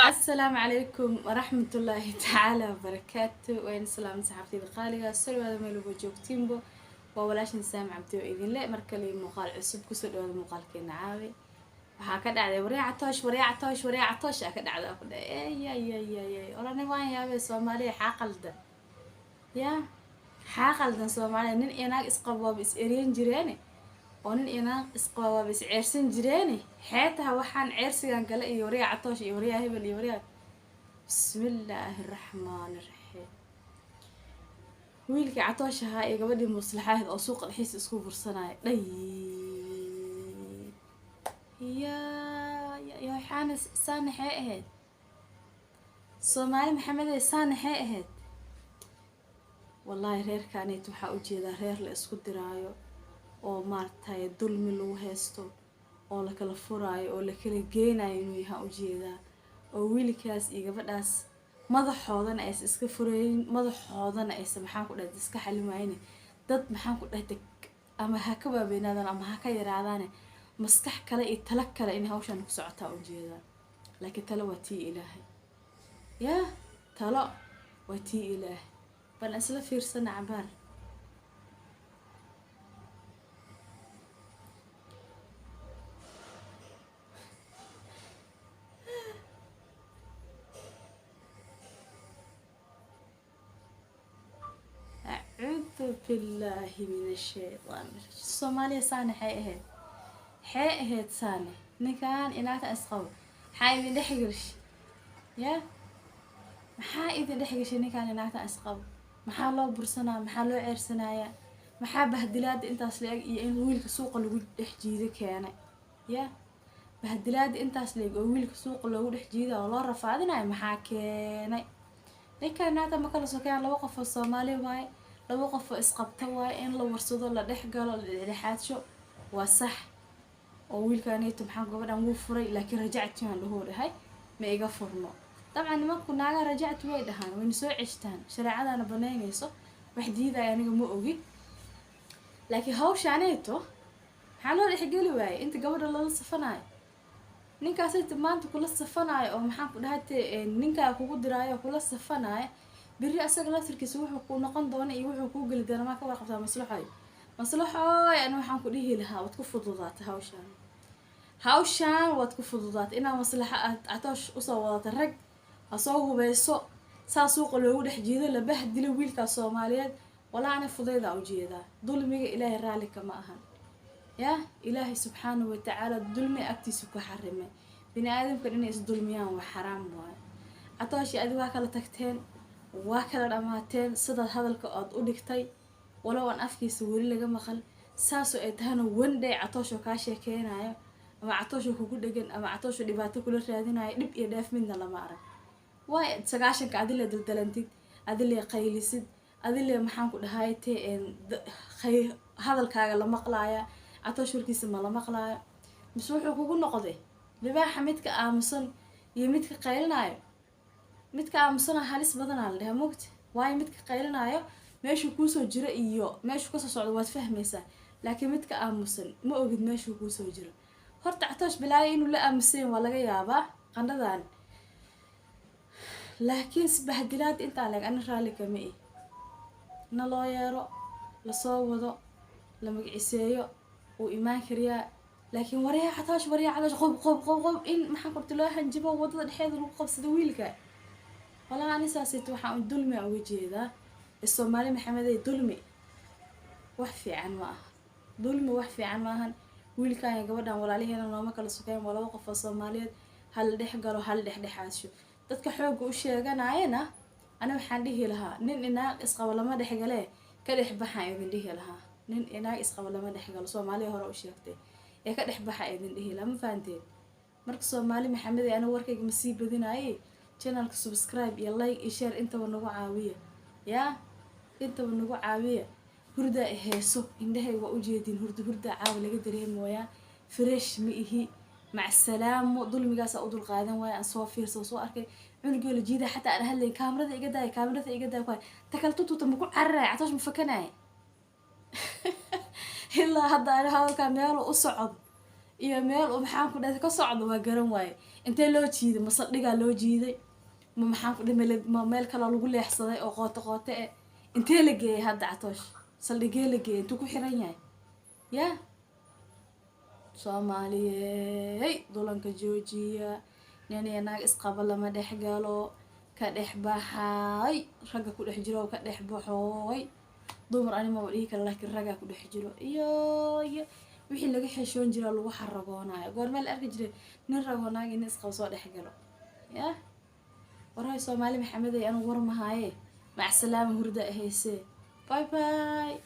السلام عليكم ورحمة الله تعالى وبركاته. وين سلام صحابتي الغالية سلو هذا ميلو جوجتينبو وولاش نسام عبدو إذن لا مركلي مقال عصب كسر هذا مقال كنا عاوي وهكذا على وريع عطوش أكد على أقول يا أنا ما يا بس سومالي حاقل ده يا حاقل ده سومالي نن أنا إسقوا بس إيرين جيراني ونن أنا إسقوا بس عرسن جيراني حياتها وحن عرس كان قال يوريع عطوش يوريع هبل يوريع. بسم الله الرحمن الرحيم. ويلك عطوش هاي قبل المصلحات أو سوق الحس اسكو فرصنا يا حانس سانحة أهد صومالي محمد سانحة أهد والله رير كانت وحا ujeeda reer la isku diraayo oo maartay dulmi lagu heesto oo la kala furaayo oo la kala geenayo inuu yahay ujeeda oo wiilkaas iyo gabadhaas madaxoodan ay iska fureen madaxoodan ay maxaan ku dhahay iska xalimayeen dad maxaan ku dhahay ama ha ka baabeenadan ama ha ka yaraadaan maskax kale iyo tala kale in hawshan ku socotaa ujeeda laakiin tala waa tii ilaahay ya tala waa tii ilaahay bal asla fiirsan cabaar أعوذ بالله من الشيطان الصومالية سانة حقهد سانة نكان إنات أسقو حايد دحقرش يا محايد دحقرش نكان إنات أسقو محالو برسنا محالو عرسنا يا محا بهدلاد انت أسليق إن ويلك سوق لو دحجيده كان يا بهدلاد انت أسليق ويلك سوق لو دحجيده والله رفعدنا محا كان نكان إنات مكان سكان لو قف الصومالي واي لو قف اسقبته واي إن لو ورسدو لا دحقلو لحادشو وصح oo wiilkaanayto maxaan gabadhan wuu furay laakiin rajacti aan lagu horay ma iga furno طبعا nimanku naaga rajacti way dhahaan way soo cishtaan shariicadana baneynayso wax diiday aniga ma ogi laakiin hawshaanayto maxaa loo dhixgeli waayay inta gabadha la safanayo ninkaas ay maanta kula safanayo oo maxaan ku dhahay ninka kugu diraayo kula safanayo biri asaga la tirkiisa wuxuu ku noqon doona iyo wuxuu ku gali doona ma ka warqabtaa maslaxay ana waxaan ku dhihi lahaa wad ku fududaata hawshaan wad ku fududaata inaa maslaxa atoosh u soo wadata rag asoo hubayso saa suuqa loogu dhex jiido la bahdilo wiilka Soomaaliyeed walaa ana fudayda u jeedaa dulmiga Ilaahay raali kama ahan ya Ilaahay subhanahu wa ta'ala dulmi agtiisu ku xarimay bini aadamka inay is dulmiyaan waa xaraam waay atoosh adiga waa kala tagteen waa kala dhamaateen sida hadalka aad u dhigtay ولو أن أفكيس وري لجا مخل ساسو إتهانو وندي عطاشو كاشة كينايا أما عطاشو كوكو دجن أما عطاشو دباتو كل راديناي دب يداف من دلا معرف واي سجاشن كعدلة دلتلنتي عدلة قيلسد عدلة محنكو دهايتي إن خي هذا الكاغ لما قلايا عطاشو الكيس ما لما قلايا مسوحو كوكو نقضي ببا حميدك آمسون يميدك قيلنايا ميدك آمسون حالس بدنا لها موقت واي ميدك قيلنايا meeshu ku soo jira iyo meeshu ka soo socdo waad fahmaysaa laakiin midka aamusan ma ogid meeshu ku soo jira horta catoosh bilaay inuu la aamuseen waa laga yaabaa qandadan laakiin isbahdilaad inta lag ana raali kama na loo yeero la soo wado la magiciiseeyo oo imaan kariya laakiin wariya catoosh qob in maxaa qorti loo hanjibo wadada dhexeeda lagu qabsado wiilka wala ani saasaytu waxaan dulmi uga jeedaa الصومالي محمد دلمي وحفي عن معه دلمي وحفي عن معهن ويل كان يقبضنا ولا عليه هنا ما كلا سكان ولا وقف الصوماليات هل دح قالوا هل دح عاشوا dadka xoog u sheeganayna ana waxaan dhihi lahaa nin inaag isqaba lama dhex galay ka dhex baxay idin dhihi lahaa nin inaag isqaba lama dhex galo Soomaaliya hore u sheegtay ee ka dhex baxay idin dhihi lahaa ma fahanteen marka Soomaali Maxamed ana warkayga ma sii badinaayay channelka subscribe iyo like iyo share inta nagu caawiya ya intaba nagu caawiya hurda heeso indhahay waa u jeedin hurda caaw laga dareemoyaa fresh ma ihi mac salaamo dulmigaas u dul qaadan waaya aan soo fiirso soo arkay cunugii la jiida xataa aan hadlay kaamirada iga daay ku takaltututa ma ku cararay Catoosh ma fakanay ilaa hadda aan hawlka meel u socod iyo meel u maxaan ku dhahay ka socdo waa garan waaye intee loo jiiday masaldhiga loo jiiday ma maxaan ku dhahay meel kale lagu leexsaday oo qooto intee la geeyay hadda Catoosh saldhigee la geeyay intuu ku xiran yahay ya Soomaaliyeey dulanka joojiya nin naag isqaba lama dhex galo ka dhex baxay ragga ku dhex jiro ka dhex baxooy dumar anima wadii kale laakiin ragga ku dhex jiro iyo wixii laga xishoon jira lagu xaragoonayo goormeel arki jiray nin rago naag in isqaba soo dhex galo ya waray Soomaali maxamed ay anu war mahaaye mac salaam hurda heese bye bye